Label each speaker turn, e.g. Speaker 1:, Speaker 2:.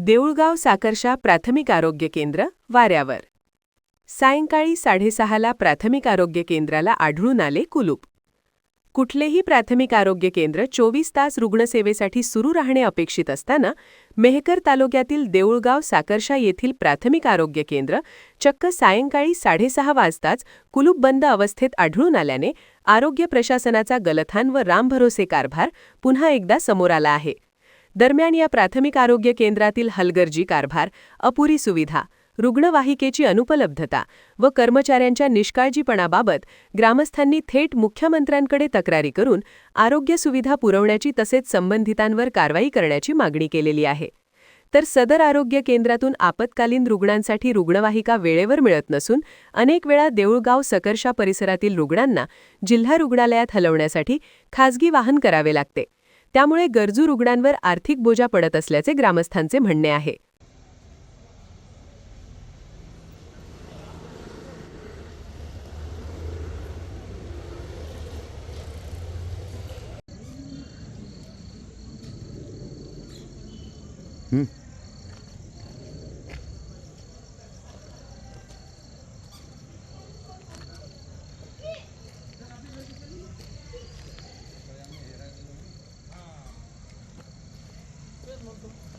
Speaker 1: देऊळगाव साकर्शा प्राथमिक आरोग्य केंद्र वाऱ्यावर. सायंकाळी 6:30ला प्राथमिक आरोग्य केंद्राला आढळून आले कुलूप. कुठलेही प्राथमिक आरोग्य केंद्र 24 तास रुग्णसेवेसाठी सुरू राहणे अपेक्षित असताना मेहकर तालुक्यातील देऊळगाव साकर्शा येथील प्राथमिक आरोग्य केंद्र चक्क सायंकाळी 6:30 वाजताच कुलूपबंद अवस्थेत आढळून आल्याने आरोग्य प्रशासनाचा गलथान व रामभरोसे कारभार पुन्हा एकदा समोर आला आहे. दरम्यान या प्राथमिक आरोग्य केंद्रातील हलगर्जी कारभार, अपुरी सुविधा, रुग्णवाहिकेची अनुपलब्धता व कर्मचाऱ्यांच्या निष्काळजीपणाबाबत ग्रामस्थांनी थेट मुख्यमंत्र्यांकडे तक्रारी करून आरोग्य सुविधा पुरवण्याची तसेच संबंधितांवर कारवाई करण्याची मागणी केलेली आहे. तर सदर आरोग्य केंद्रातून आपत्कालीन रुग्णांसाठी रुग्णवाहिका वेळेवर मिळत नसून अनेक वेळा देऊळगाव सकर्शा परिसरातील रुग्णांना जिल्हा रुग्णालयात हलवण्यासाठी खासगी वाहन करावे लागते. त्यामुळे गरजू रुग्णांवर आर्थिक बोजा पडत असल्याचे ग्रामस्थांचे म्हणणे आहे.
Speaker 2: Good,